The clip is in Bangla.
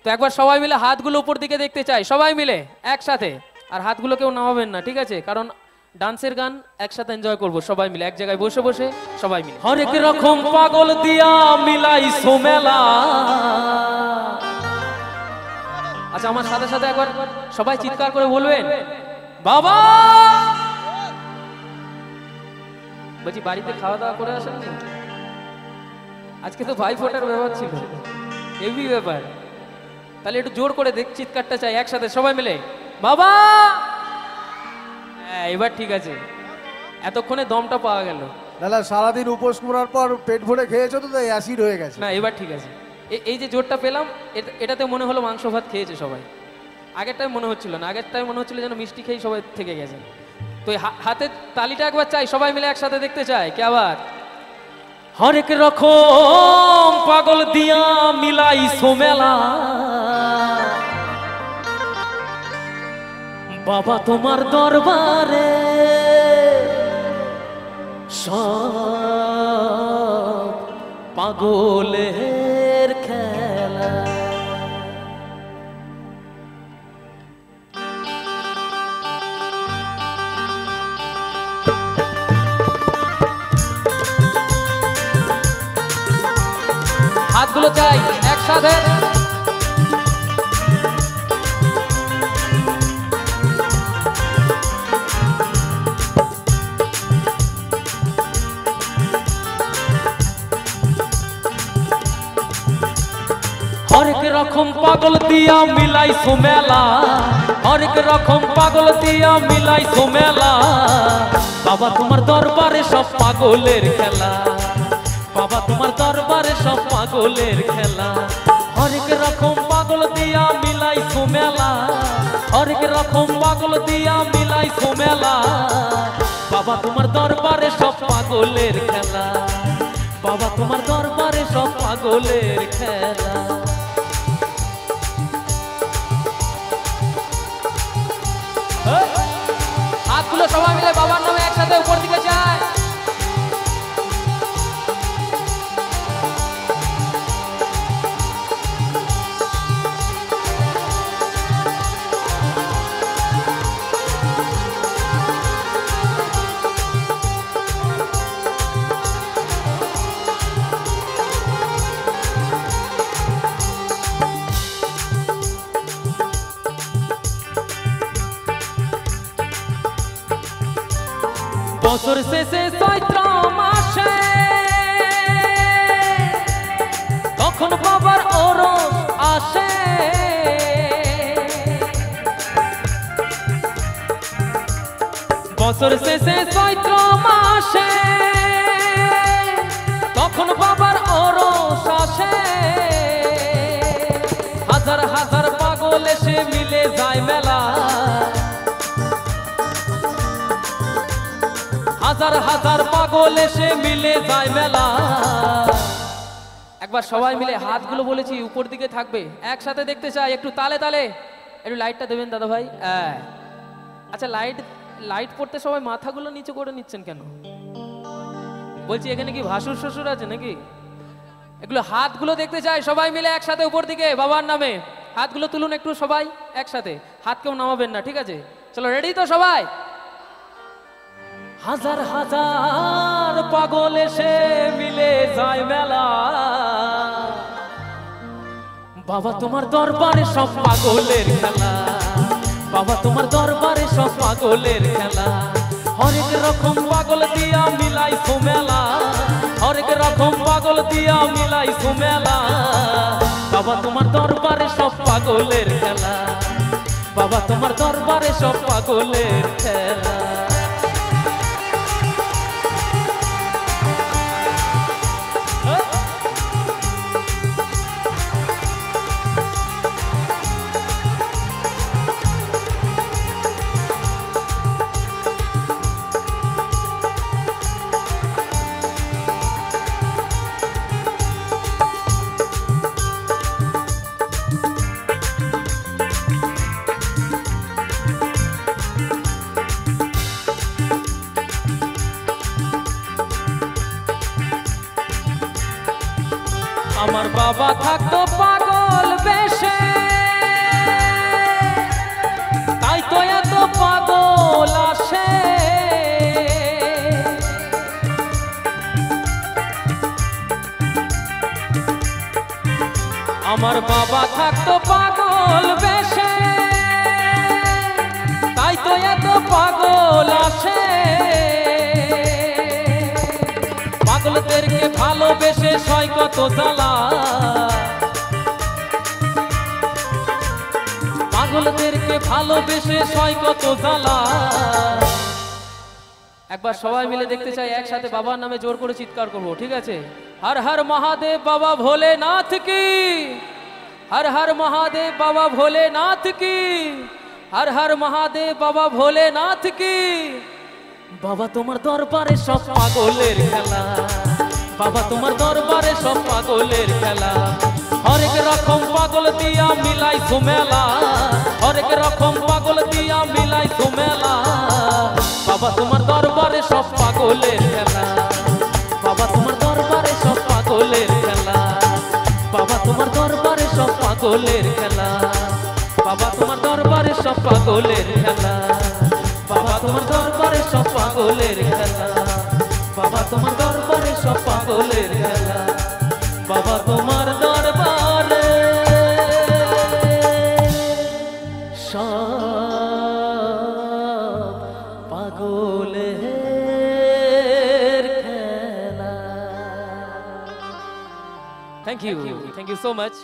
তো একবার সবাই মিলে হাতগুলো উপর দিকে দেখতে চাই, সবাই মিলে একসাথে। আর হাতগুলো কেউ নামাবেন না, ঠিক আছে? কারণ ডান্সের গান একসাথে এনজয় করব সবাই মিলে, এক জায়গায় বসে বসে সবাই মিলে। হরেক রকম পাগল দিয়া মিলাইছো মেলা। আচ্ছা, আমার সাথে সাথে একবার সবাই চিৎকার করে বলবেন বাবা। বলছি বাড়িতে খাওয়া দাওয়া করে আসেননি? আজকে তো ভাই ফোটার ব্যাপার ছিল, হেভি ব্যাপার। তাহলে একটু জোর করে দেখ, চিৎকারটা চাই একসাথে সবাই মিলে বাবা। হ্যাঁ, এবার ঠিক আছে, এতক্ষণে দমটা পাওয়া গেল। দাদা সারাদিন উপোস করার পর পেট ভরে খেয়েছো তো, তাই অ্যাসিড হয়ে গেছে। না, এবার ঠিক আছে। এই যে জোরটা পেলাম, এটাতে মনে হলো মাংস ভাত খেয়েছে সবাই। আগেরটাই মনে হচ্ছিল না, আগেরটাই মনে হচ্ছিল যেন মিষ্টি খেয়ে সবাই থেকে গেছে। তো হাতের তালিটা একবার চাই, সবাই মিলে একসাথে দেখতে চাই। কে আবার? হরেক রকম পাগল দিয়া মিলাইছো মেলা। বাবা তোমার দরবারে সব পাগলের খেলা। হাতগুলো চাই একসাথে। হরেক রকম পাগল দিয়া মিলাইছো মেলা। হরেক রকম পাগল দিয়া মিলাইছো মেলা। বাবা তোমার দরবারে সব পাগলের খেলা। বাবা তোমার দরবারে সব পাগলের খেলা। হরেক রকম পাগল দিয়া মিলাইছো মেলা। হরেক রকম পাগল দিয়া মিলাইছো মেলা। বাবা তোমার দরবারে সব পাগলের খেলা। বাবা তোমার দরবারে সব পাগলের খেলা। হাতগুলো সবাই মিলে বাবার নামে একসাথে উপর দিকে যায়। বছর শেষে চৈত্র মাসে তখন বাবার ওরস আসে। বছর শেষে চৈত্র মাসে তখন বাবার ওরস আসে। হাজার হাজার পাগল এসে মিলে যায় মেলা। হাজার হাজার পাগল এসে মিলে যায় মেলা। একবার সবাই মিলে হাতগুলো বলেছি উপর দিকে থাকবে, একসাথে দেখতে চাই। একটু তালে তালে একটু লাইটটা দেবেন দাদা ভাই। আচ্ছা, লাইট পড়তে সবাই মাথাগুলো নিচু করে নিচ্ছেন কেন? বলছি এখানে কি ভাসুর শ্বশুর আছে নাকি? এগুলো হাতগুলো দেখতে চাই সবাই মিলে একসাথে উপর দিকে বাবার নামে। হাতগুলো তুলুন একটু সবাই একসাথে, হাত কেউ নামাবেন না, ঠিক আছে? চলো, রেডি তো সবাই? হাজার হাজার পাগল এসে মিলে যায় মেলা। বাবা তোমার দরবারে সব পাগলের খেলা। বাবা তোমার দরবারে সব পাগলের খেলা। হরেক রকম পাগল দিয়া মিলাইছো মেলা। হরেক রকম পাগল দিয়া মিলাইছো মেলা। বাবা তোমার দরবারে সব পাগলের খেলা। বাবা তোমার দরবারে সব পাগলের খেলা। বাবা থাকতো পাগল বেশে, তাই তো এত পাগল আসে। পাগলদেরকে ভালোবেসে সয় কত জ্বালা, পাগলদেরকে ভালোবেসে সয় কত জ্বালা। একবার সবাই মিলে দেখতে চাই, একসাথে বাবার নামে জোর করে চিৎকার করবো, ঠিক আছে? হর হর মহাদেব বাবা ভোলেনাথ কি, হর হর মহাদেব বাবা ভোলেনাথ কি, হর হর মহাদেব বাবা ভোলেনাথ কি। বাবা তোমার দরবারে সব পাগলের খেলা, বাবা তোমার দরবারে সব পাগলের খেলা। হরেক রকম পাগল দিয়া মিলাই মেলা, হরেক রকম পাগল দিয়া মিলাই মেলা। বাবা তোমার দরবারে সব পাগলের খেলা, বাবা তোমার দরবারে সব পাগলের খেলা, বাবা তোমার দরবারে সব পাগলের খেলা, বাবা তোমার দরবারে সব পাগলের খেলা, বাবা তোমার দরবারে সব পাগলের খেলা, বাবা তোমার দরবারে সব পাগলের খেলা, বাবা তোমার দরবারে সব পাগলের খেলা। Thank you so much.